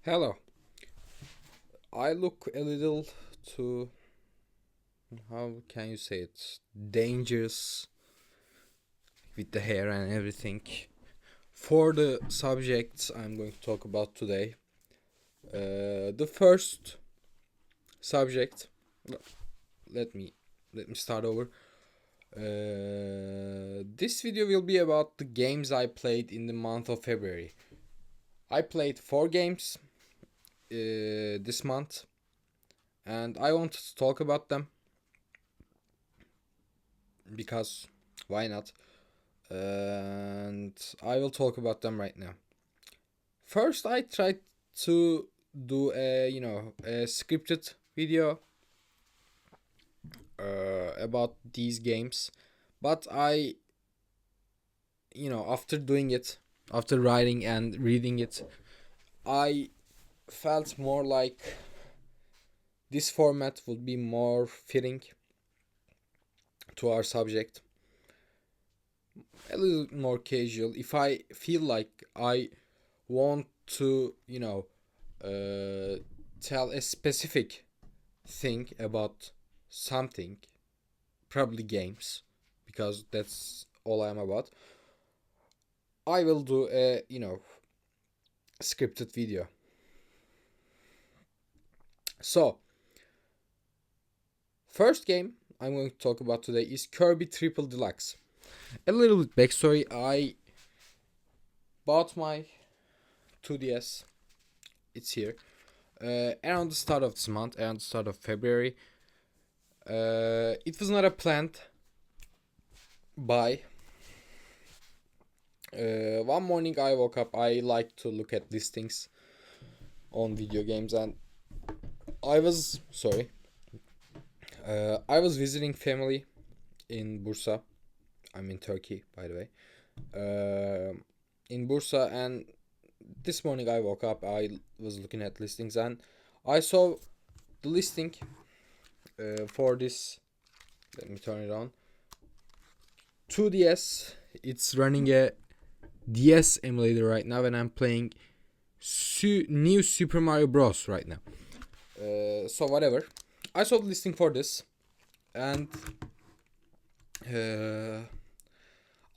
Hello. I look a little too, how can you say it, dangerous with the hair and everything. For the subjects I'm going to talk about today, the first subject, let me let me start over. This video will be about the games I played in the month of February. I played 4 games this month, and I want to talk about them because why not? And I will talk about them right now. First, I tried to do a scripted video about these games, but after doing it, after writing and reading it, I felt more like this format would be more fitting to our subject, a little more casual. If I feel like I want to, tell a specific thing about something, probably games, because that's all I'm about, I will do a, scripted video. So, first game I'm going to talk about today is Kirby Triple Deluxe. A little bit backstory: I bought my 2DS. It's here. Around the start of this month, around the start of February. It was not a planned buy. One morning I woke up. I like to look at listings on video games, and I was visiting family in Bursa. I'm in Turkey, by the way. In Bursa, and this morning I woke up. I was looking at listings, and I saw the listing for this. Let me turn it on. 2DS. It's running a DS emulator right now, and I'm playing new Super Mario Bros. Right now. So whatever. I saw the listing for this, and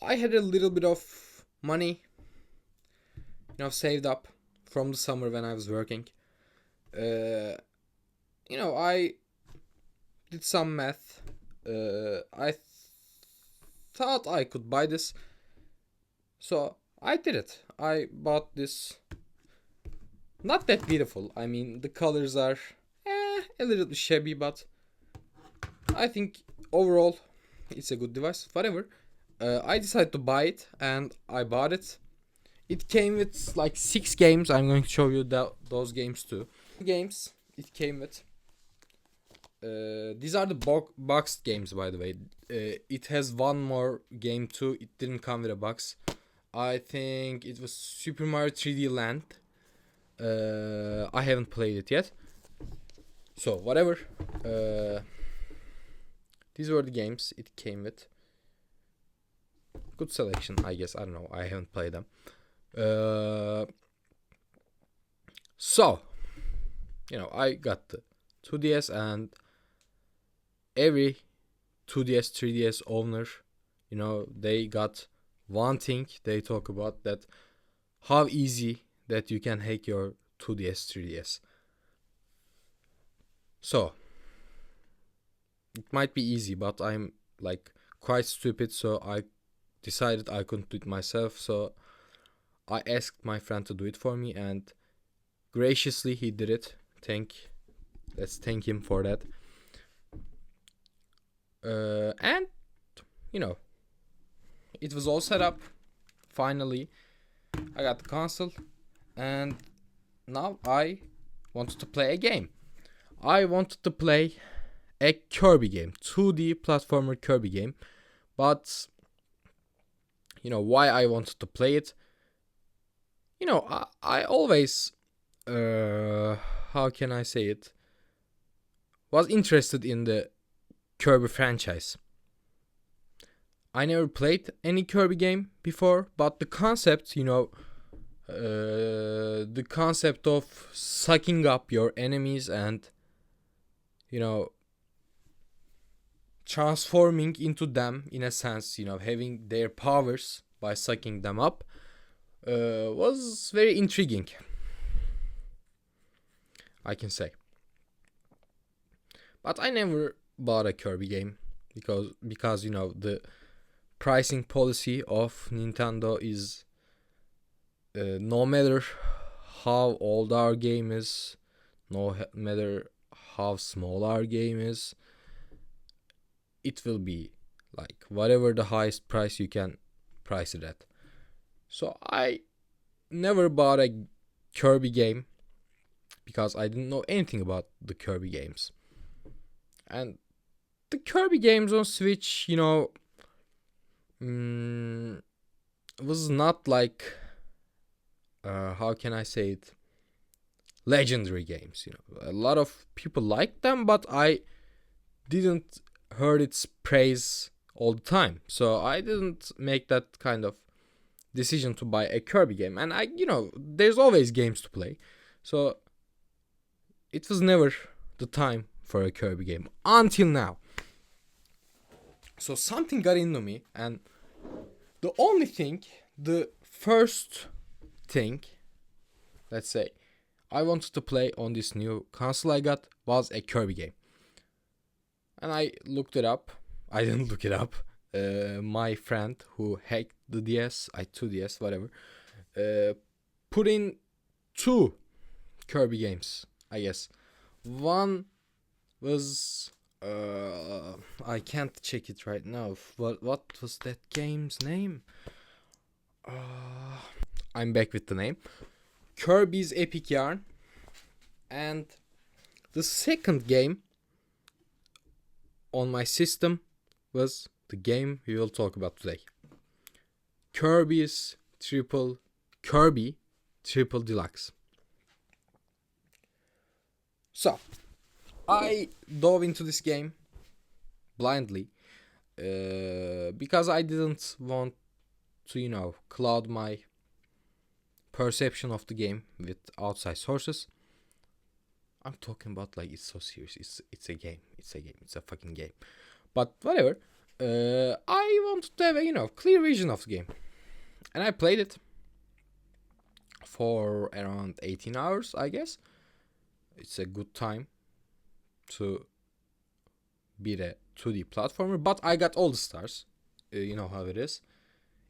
I had a little bit of money, saved up from the summer when I was working. I did some math. I thought I could buy this, so I did it. I bought this. Not that beautiful. I mean, the colors are a little bit shabby, but I think overall it's a good device. Whatever. I decided to buy it, and I bought it. It came with like 6 games. I'm going to show you those games too. Games it came with. These are the boxed games, by the way. It has one more game too. It didn't come with a box. I think it was Super Mario 3D Land. I haven't played it yet. So whatever. These were the games it came with. Good selection, I guess. I don't know. I haven't played them. So, I got the 2DS, and every 2DS, 3DS owner, they got one thing they talk about, that how easy that you can hack your 2DS, 3DS. So, it might be easy, but I'm like quite stupid, so I decided I couldn't do it myself. So I asked my friend to do it for me, and graciously he did it. Let's thank him for that. And it was all set up. Finally, I got the console, and now I wanted to play a game. I wanted to play a Kirby game, 2D platformer Kirby game. But why I wanted to play it? I always, how can I say it, was interested in the Kirby franchise. I never played any Kirby game before, but the concept, the concept of sucking up your enemies and, you know, transforming into them, in a sense, you know, having their powers by sucking them up, was very intriguing, I can say. But I never bought a Kirby game because you know, the pricing policy of Nintendo is, no matter how old our game is, no matter how small our game is, it will be like whatever the highest price you can price it at. So I never bought a Kirby game because I didn't know anything about the Kirby games. And the Kirby games on Switch, you know, was not like, how can I say it, legendary games. You know, a lot of people liked them, but I didn't heard its praise all the time, so I didn't make that kind of decision to buy a Kirby game. And I, you know, there's always games to play, so it was never the time for a Kirby game until now. So something got into me, and the first thing, let's say, I wanted to play on this new console I got was a Kirby game. And I looked it up. I didn't look it up. My friend who hacked the DS, 2DS, whatever, put in 2 Kirby games, I guess. One was, I can't check it right now. What was that game's name? I'm back with the name. Kirby's Epic Yarn. And the second game on my system was the game we will talk about today. Kirby Triple Deluxe. So, I dove into this game blindly, because I didn't want to, you know, cloud my perception of the game with outside sources. I'm talking about like, it's so serious. It's a game. It's a fucking game. But whatever. I wanted to have a, you know, clear vision of the game, and I played it for around 18 hours, I guess. It's a good time to beat a 2D platformer, but I got all the stars. You know how it is.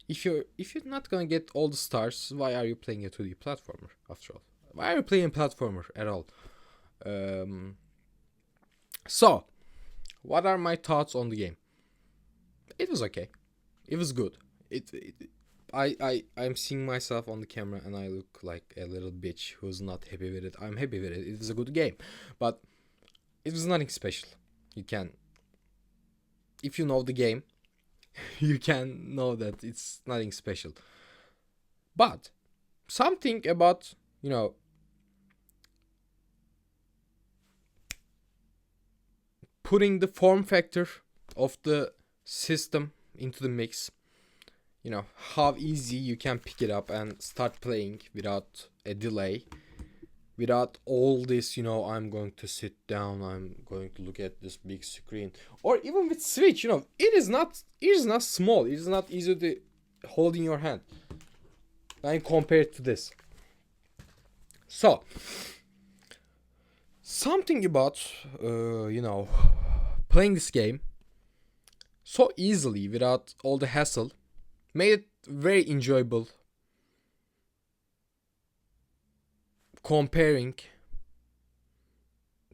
If you're not gonna get all the stars, why are you playing a 2D platformer after all? Why are you playing a platformer at all? So, what are my thoughts on the game? It was okay. It was good. I'm seeing myself on the camera and I look like a little bitch who's not happy with it. I'm happy with it. It was a good game, but it was nothing special. If you know the game, you can know that it's nothing special. But something about, you know, putting the form factor of the system into the mix, you know, how easy you can pick it up and start playing without a delay, without all this, you know, I'm going to sit down, I'm going to look at this big screen. Or even with Switch, you know, it is not small, it is not easy to hold in your hand, and compared to this. So something about, you know, playing this game so easily without all the hassle made it very enjoyable, comparing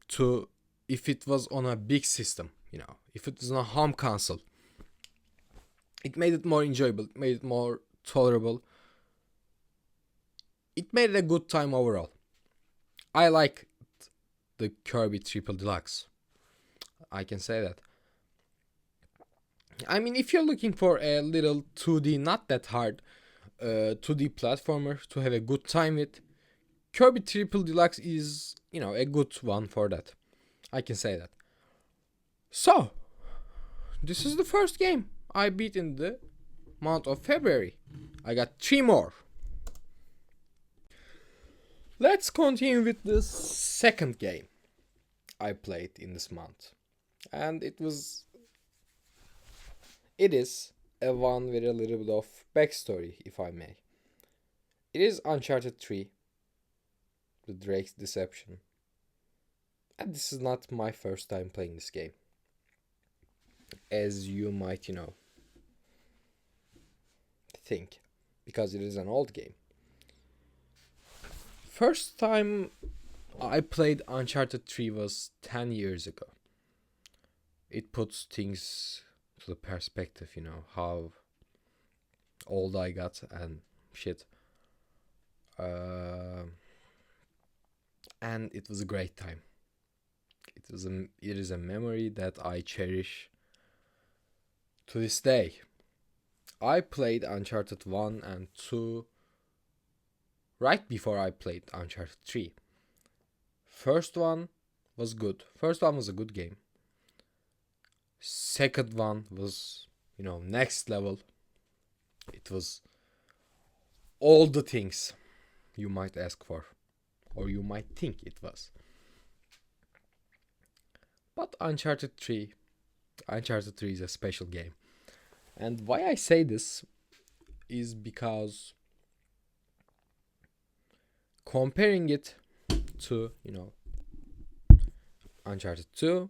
to if it was on a big system, you know, if it was on a home console. It made it more enjoyable, it made it more tolerable, it made it a good time overall. I like the Kirby Triple Deluxe, I can say that. I mean, if you're looking for a little 2D, not that hard 2D platformer to have a good time with, Kirby Triple Deluxe is, you know, a good one for that. I can say that. So, this is the first game I beat in the month of February. I got 3 more. Let's continue with the second game I played in this month. And it is a one with a little bit of backstory, if I may. It is Uncharted 3, The Drake's Deception. And this is not my first time playing this game, as you might, think, because it is an old game. First time I played Uncharted 3 was 10 years ago. It puts things to the perspective, how old I got and shit. And it was a great time. It is a memory that I cherish to this day. I played Uncharted 1 and 2 right before I played Uncharted 3. First one was good. First one was a good game. Second one was, next level. It was all the things you might ask for, or you might think it was. But Uncharted 3 is a special game. And why I say this is because comparing it to, Uncharted 2,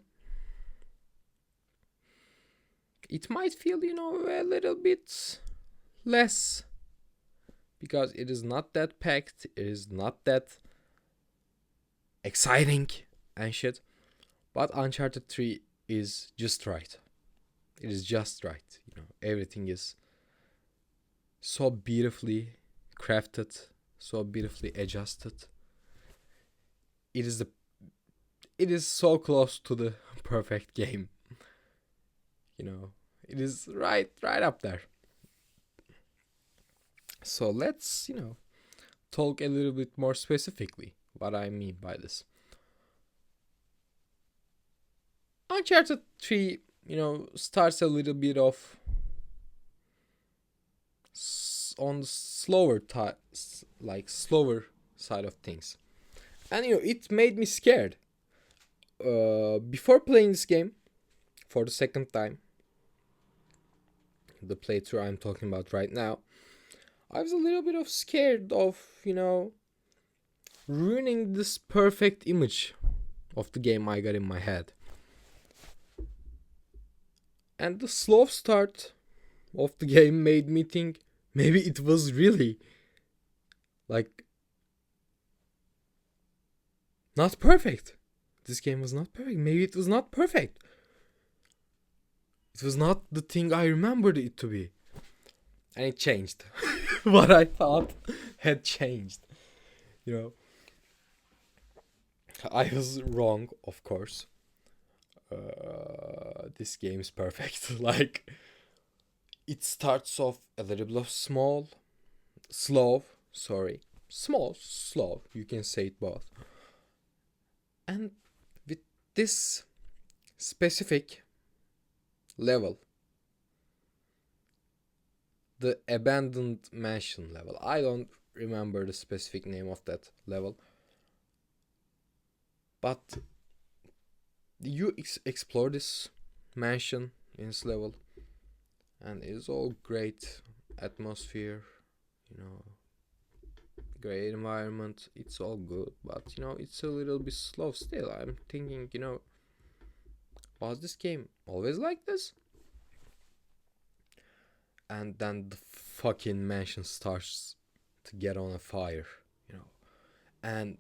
it might feel, a little bit less, because it is not that packed, it is not that exciting and shit. But Uncharted 3 is just right. It is just right. Everything is so beautifully crafted, so beautifully adjusted. It is so close to the perfect game. It is right up there. So let's, talk a little bit more specifically what I mean by this. Uncharted 3, starts a little bit of on the slower side of things, and it made me scared. Before playing this game for the second time, the playthrough I'm talking about right now, I was a little bit of scared of ruining this perfect image of the game I got in my head. And the slow start of the game made me think maybe it was really not perfect. This game was not perfect. Maybe it was not perfect. It was not the thing I remembered it to be. And it changed. What I thought had changed. I was wrong, of course. This game is perfect. It starts off a little bit of slow. You can say it both. And with this specific level, the abandoned mansion level, I don't remember the specific name of that level, but you explore this mansion in this level, and it's all great atmosphere, great environment, it's all good, but it's a little bit slow still. I'm thinking, was this game always like this? And then the fucking mansion starts to get on a fire, and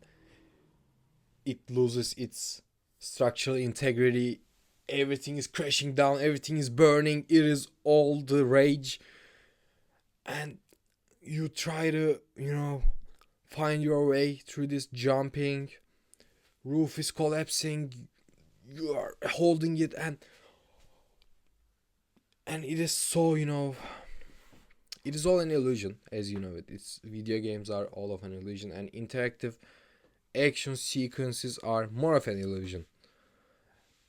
it loses its structural integrity. Everything is crashing down, everything is burning, it is all the rage. And you try to, find your way through this jumping. Roof is collapsing, you are holding it, and it is so, it is all an illusion, as you know it. It's video games are all of an illusion, and interactive action sequences are more of an illusion.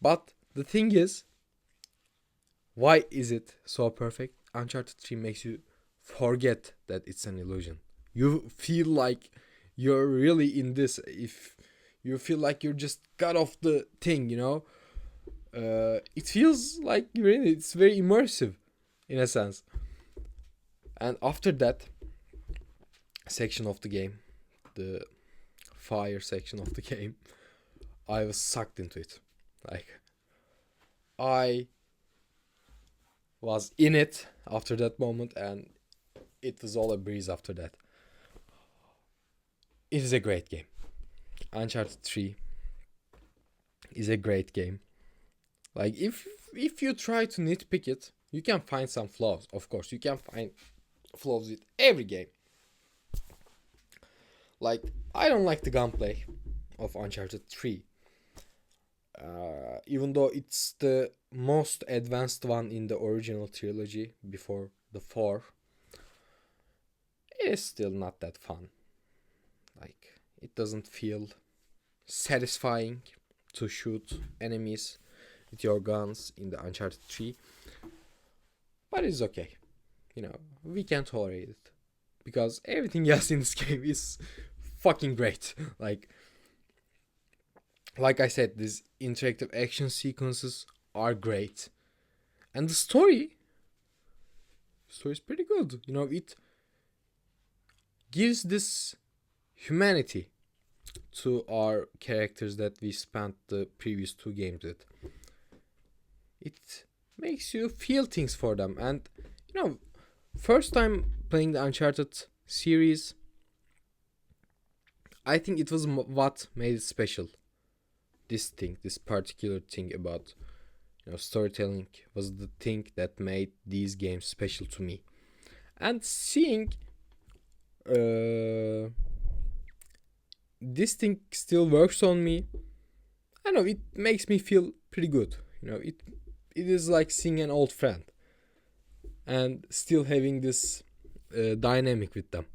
But the thing is, why is it so perfect? Uncharted 3 makes you forget that it's an illusion. You feel like you're really in this, if you feel like you're just got off the thing, it feels like you're in it. It's very immersive in a sense. And after that section of the game, the fire section of the game, I was sucked into it. Like, I was in it after that moment, and it was all a breeze after that. It is a great game. Uncharted 3 is a great game. Like, if you try to nitpick it, you can find some flaws. Of course, you can find flaws with every game. Like, I don't like the gunplay of Uncharted 3. Even though it's the most advanced one in the original trilogy before the 4, it is still not that fun. Like, it doesn't feel satisfying to shoot enemies with your guns in the Uncharted 3. But it's okay. We can tolerate it. Because everything else in this game is fucking great. Like I said, these interactive action sequences are great. And the story is pretty good. It gives this humanity to our characters that we spent the previous 2 games with. It makes you feel things for them. And, first time playing the Uncharted series, I think it was what made it special. This particular thing about storytelling was the thing that made these games special to me. And seeing this thing still works on me, I know it makes me feel pretty good. It is like seeing an old friend and still having this dynamic with them.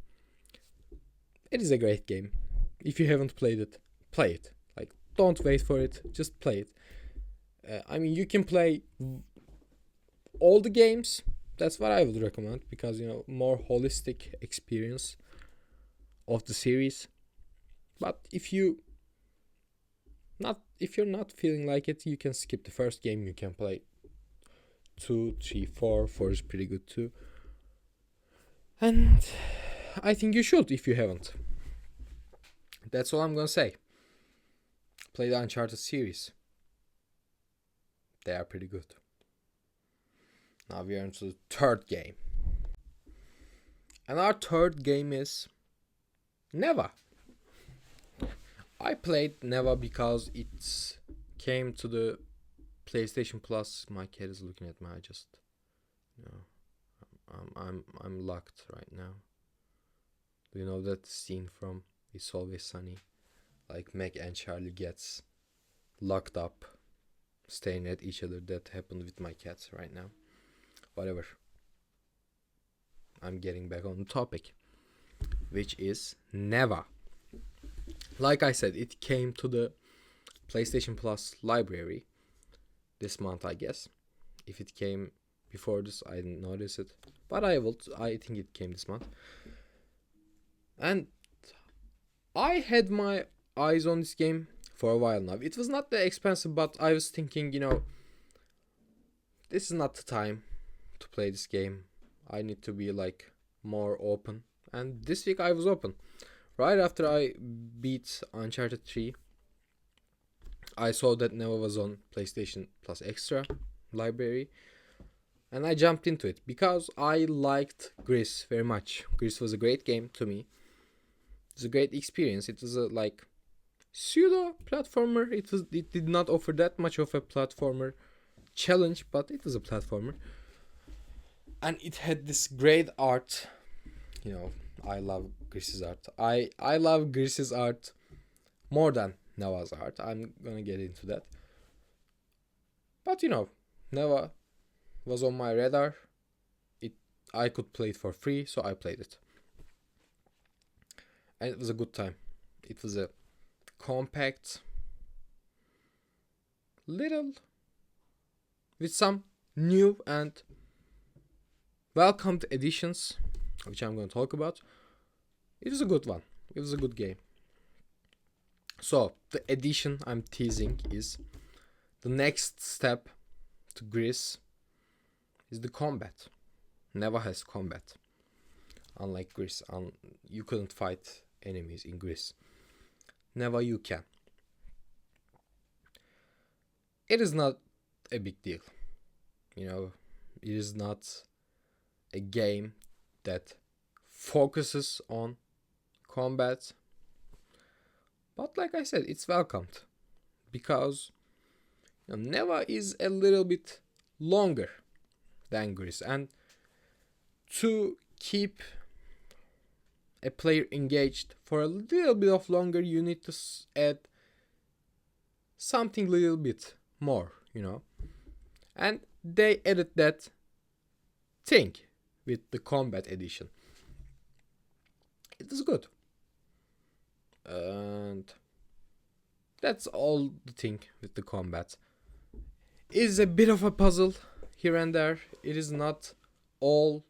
It is a great game. If you haven't played it, play it. Like, don't wait for it, just play it. You can play all the games. That's what I would recommend, because more holistic experience of the series. But if you're not feeling like it, you can skip the first game. You can play 2, 3, 4. 4 is pretty good too. And I think you should if you haven't. That's all I'm gonna say. Play the Uncharted series. They are pretty good. Now we are into the third game. And our third game is Neva. I played Neva because it came to the PlayStation Plus. My cat is looking at me. I'm locked right now. Do you know that scene from It's Always Sunny? Like, Meg and Charlie gets locked up, staring at each other. That happened with my cats right now. Whatever. I'm getting back on the topic, which is Neva. Like I said, it came to the PlayStation Plus library this month, I guess. If it came before this, I didn't notice it, but I think it came this month. And I had my eyes on this game for a while now. It was not that expensive, but I was thinking, this is not the time to play this game. I need to be like more open. And this week I was open. Right after I beat Uncharted 3, I saw that Neva was on PlayStation Plus Extra library, and I jumped into it because I liked Gris very much. Gris was a great game to me. It was a great experience. It was a pseudo platformer. It did not offer that much of a platformer challenge, but it was a platformer. And it had this great art. I love Gris's art. I love Gris's art more than Neva's art. I'm gonna get into that. But Neva was on my radar. I could play it for free, so I played it. And it was a good time. It was a compact, little, with some new and welcomed additions, which I'm going to talk about. It was a good one. It was a good game. So the addition I'm teasing is the next step to Gris is the combat. Neva has combat. Unlike Gris, you couldn't fight enemies in Gris. Neva you can. It is not a big deal. It is not a game that focuses on combat. But like I said, it's welcomed. Because Neva is a little bit longer than Gris. And to keep a player engaged for a little bit of longer, you need to add something little bit more, And they added that thing with the combat edition. It is good. And that's all the thing with the combat. It is a bit of a puzzle here and there. It is not all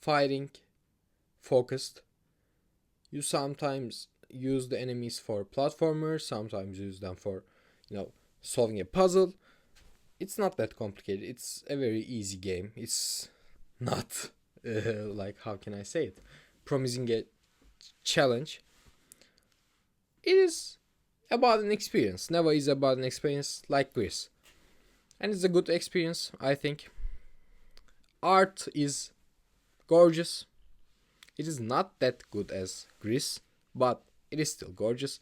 fighting focused. You sometimes use the enemies for platformers, sometimes use them for, solving a puzzle. It's not that complicated. It's a very easy game. It's not like, how can I say it, promising a challenge. It is about an experience. Neva is about an experience like Gris. And it's a good experience, I think. Art is gorgeous. It is not that good as Gris, but it is still gorgeous.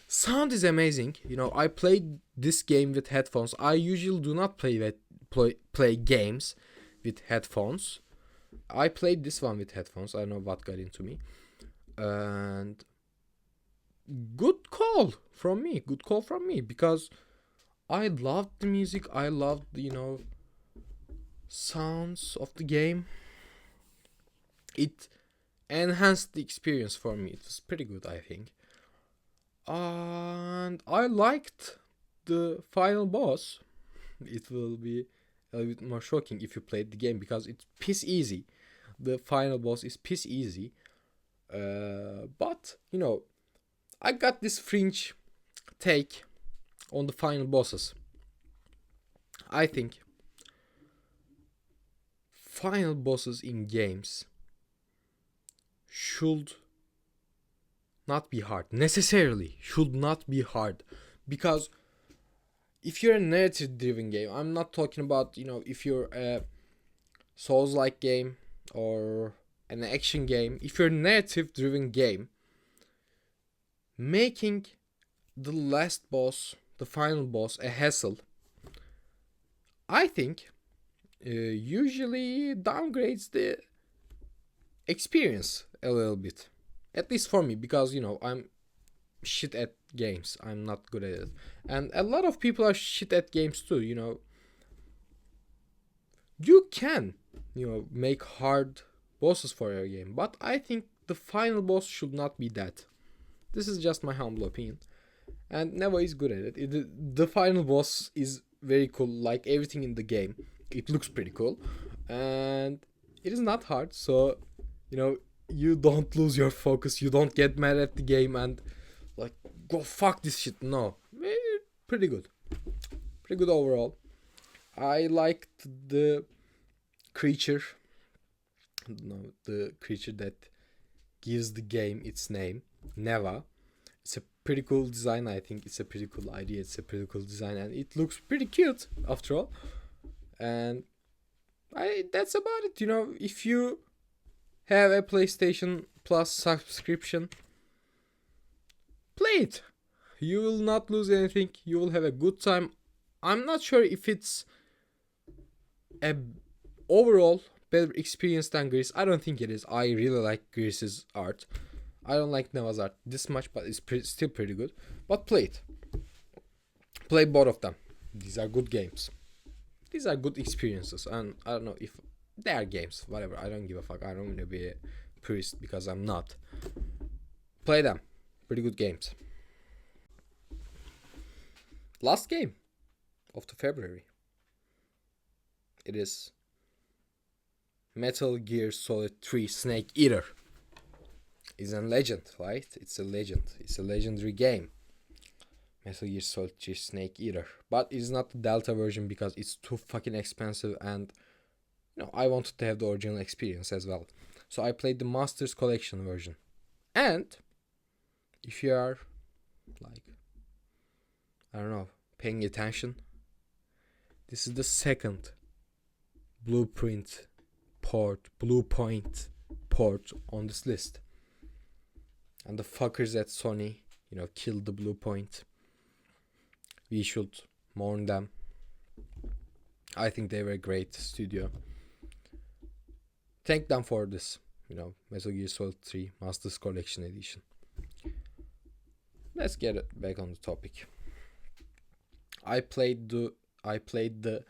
Sound is amazing. I played this game with headphones. I usually do not play games with headphones. I played this one with headphones. I don't know what got into me. And good call from me. Good call from me, because I loved the music. I loved, sounds of the game. It enhanced the experience for me. It was pretty good, I think. And I liked the final boss. It will be a bit more shocking if you played the game, because it's piss easy. The final boss is piss easy. But, I got this fringe take on the final bosses. I think final bosses in games should not be hard. Necessarily should not be hard. Because if you're a narrative driven game, I'm not talking about, if you're a Souls-like game or an action game. If you're a narrative driven game, making the last boss, the final boss, a hassle, I think usually downgrades the experience a little bit. At least for me, because I'm shit at games. I'm not good at it. And a lot of people are shit at games too, You can, make hard bosses for your game, but I think the final boss should not be that. This is just my humble opinion. And Neva is good at it. The final boss is very cool, like everything in the game. It looks pretty cool. And it is not hard, so, you don't lose your focus. You don't get mad at the game and, go fuck this shit. No. Pretty good. Pretty good overall. I liked the creature. The creature that gives the game its name, Neva. It's a pretty cool design. I think it's a pretty cool idea. It's a pretty cool design, and it looks pretty cute after all. And that's about it. If you have a PlayStation Plus subscription, play it. You will not lose anything. You will have a good time. I'm not sure if it's a overall better experience than Gris. I don't think it is. I really like Gris's art. I don't like Neva's art this much, but it's still pretty good. But play it. Play both of them. These are good games. These are good experiences. And I don't know if they are games. Whatever. I don't give a fuck. I don't want to be a purist because I'm not. Play them. Pretty good games. Last game of the February. It is Metal Gear Solid 3 Snake Eater. is a legend, right? It's a legend. It's a legendary game. Metal Gear Solid 3 Snake Eater. But it's not the Delta version because it's too fucking expensive, and I wanted to have the original experience as well. So I played the Masters Collection version. And if you are like, I don't know, paying attention, this is the second Bluepoint port on this list. And the fuckers at Sony, killed the Bluepoint. We should mourn them. I think they were a great studio. Thank them for this, Metal Gear Solid 3 Masters Collection Edition. Let's get back on the topic. I played the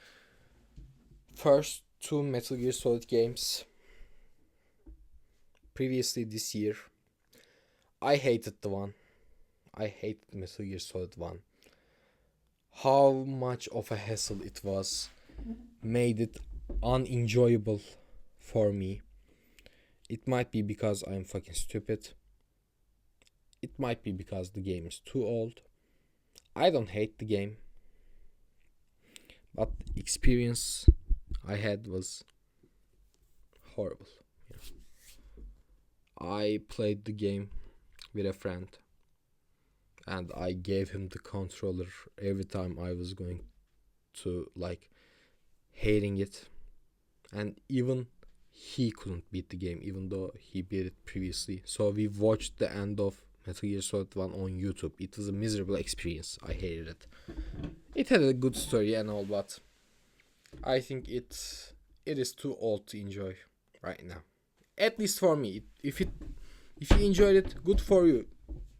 first two Metal Gear Solid games previously this year. I hated Metal Gear Solid 1. How much of a hassle it was made it unenjoyable for me. It might be because I'm fucking stupid. It might be because the game is too old. I don't hate the game, but the experience I had was horrible. I played the game with a friend, and I gave him the controller every time I was going to hating it, and even he couldn't beat the game, even though he beat it previously. So we watched the end of Metal Gear Solid 1 on YouTube. It was a miserable experience. I hated it. It had a good story and all, but I think it is too old to enjoy right now. At least for me. If you enjoyed it, good for you.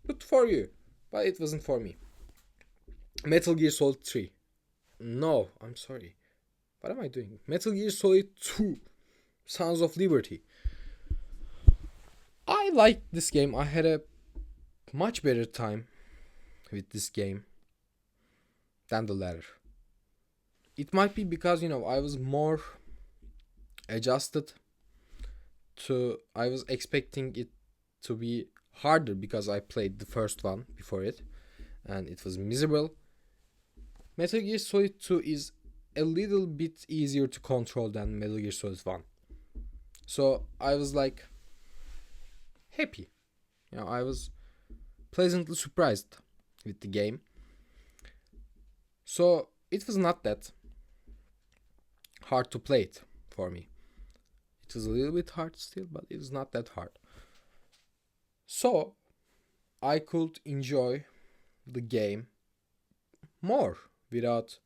But it wasn't for me. Metal Gear Solid 3. No, I'm sorry. What am I doing? Metal Gear Solid 2. Sons of Liberty. I liked this game. I had a much better time with this game than the latter. It might be because, I was more adjusted to... I was expecting it to be harder because I played the first one before it, and it was miserable. Metal Gear Solid 2 is a little bit easier to control than Metal Gear Solid 1. So I was happy. I was pleasantly surprised with the game. So it was not that hard to play it for me. It was a little bit hard still, but it was not that hard. So I could enjoy the game more without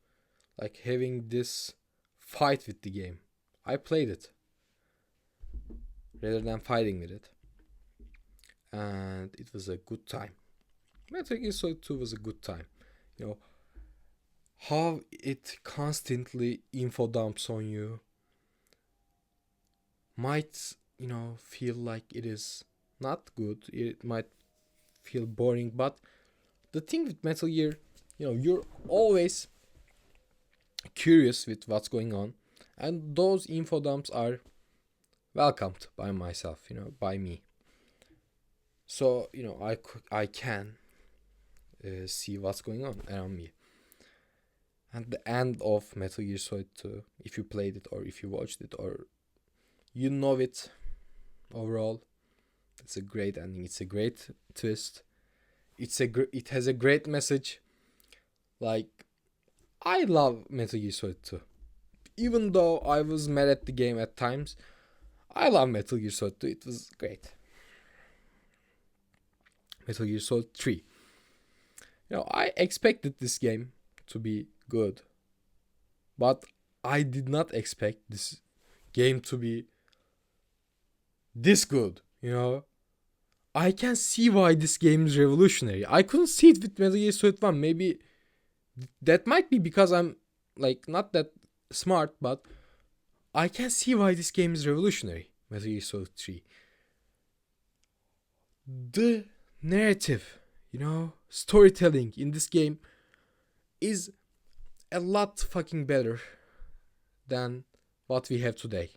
having this fight with the game. I played it rather than fighting with it, and it was a good time. Metal Gear Solid 2 was a good time. How it constantly info dumps on you might, feel like it is not good. It might feel boring, but the thing with Metal Gear, you're always curious with what's going on, and those info dumps are welcomed by myself, by me. So, I can see what's going on around me. And the end of Metal Gear Solid 2, if you played it or if you watched it or you know it overall, it's a great ending. It's a great twist. It has a great message. I love Metal Gear Solid 2. Even though I was mad at the game at times, I love Metal Gear Solid 2. It was great. Metal Gear Solid 3. I expected this game to be good, but I did not expect this game to be this good. I can see why this game is revolutionary. I couldn't see it with Metal Gear Solid 1. Maybe that might be because I'm not that smart, but I can see why this game is revolutionary. Metal Gear Solid 3. The narrative, storytelling in this game is a lot fucking better than what we have today.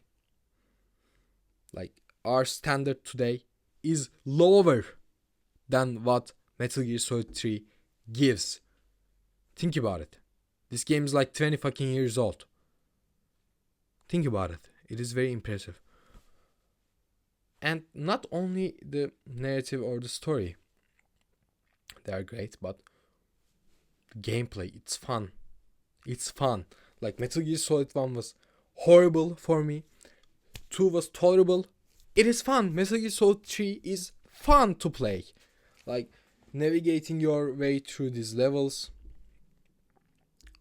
Our standard today is lower than what Metal Gear Solid 3 gives. Think about it. This game is like 20 fucking years old. Think about it. It is very impressive. And not only the narrative or the story, they are great, but the gameplay, it's fun. It's fun. Like Metal Gear Solid 1 was horrible for me. 2 was tolerable. It is fun. Metal Gear Solid 3 is fun to play. Like navigating your way through these levels.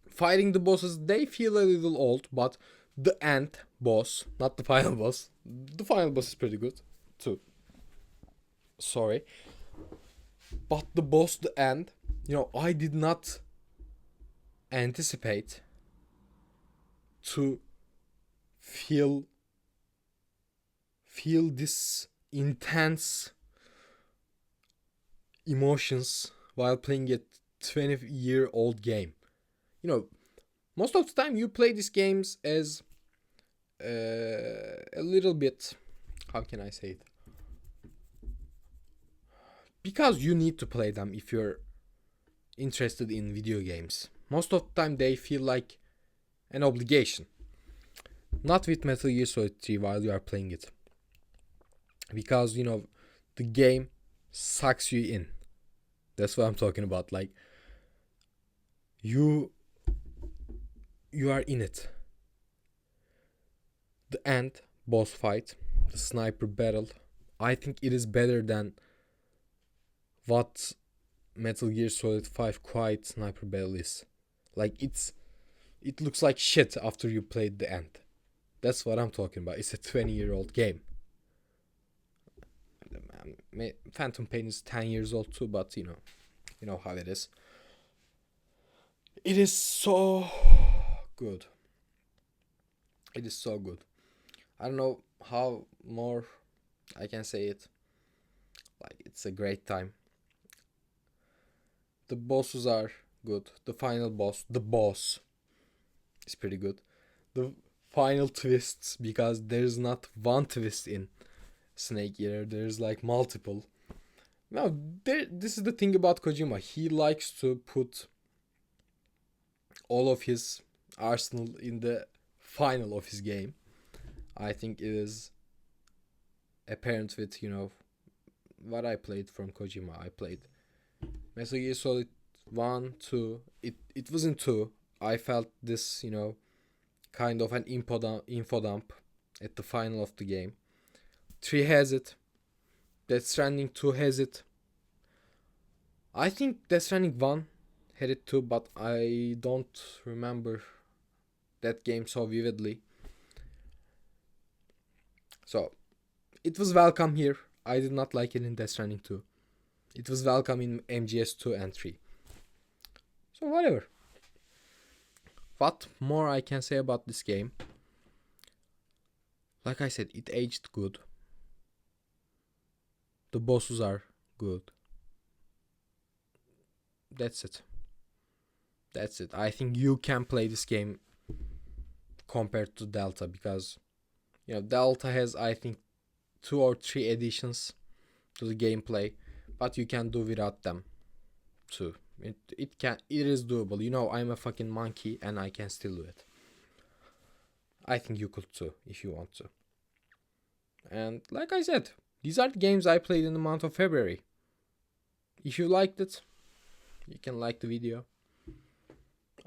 Fighting the bosses, they feel a little old, but the end boss, not the final boss. The final boss is pretty good too. Sorry. But the boss, the end, I did not anticipate to feel this intense emotions while playing a 20-year-old game. Most of the time you play these games as a little bit, how can I say it? Because you need to play them if you're interested in video games. Most of the time they feel like an obligation. Not with Metal Gear Solid 3 while you are playing it. Because, the game sucks you in. That's what I'm talking about. Like, you are in it. The end boss fight, the sniper battle, I think it is better than what Metal Gear Solid 5 Quiet Sniper Battle is. Like, it looks like shit after you played the end. That's what I'm talking about. It's a 20-year-old game. Phantom Pain is 10 years old too, but you know how it is. It is so good. It is so good. I don't know how more I can say it. Like, it's a great time. The bosses are good. The final boss, the boss, is pretty good. The final twists, because there's not one twist in Snake Eater, there's like multiple. Now, this is the thing about Kojima. He likes to put all of his arsenal in the final of his game. I think it is apparent with, what I played from Kojima. I played Metal Gear Solid 1, 2. It was in 2. I felt this, kind of an info dump at the final of the game. 3 has it. Death Stranding 2 has it. I think Death Stranding 1 had it too, but I don't remember that game so vividly. So, it was welcome here. I did not like it in Death Stranding 2. It was welcome in MGS 2 and 3. So, whatever. What more I can say about this game? Like I said, it aged good. The bosses are good. That's it. I think you can play this game compared to Delta, because Delta has, I think, 2 or 3 additions to the gameplay, but you can do without them too. It is doable. I'm a fucking monkey and I can still do it. I think you could too if you want to. And like I said, these are the games I played in the month of February. If you liked it, you can like the video.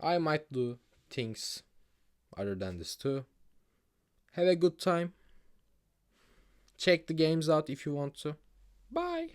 I might do things other than this too. Have a good time. Check the games out if you want to. Bye.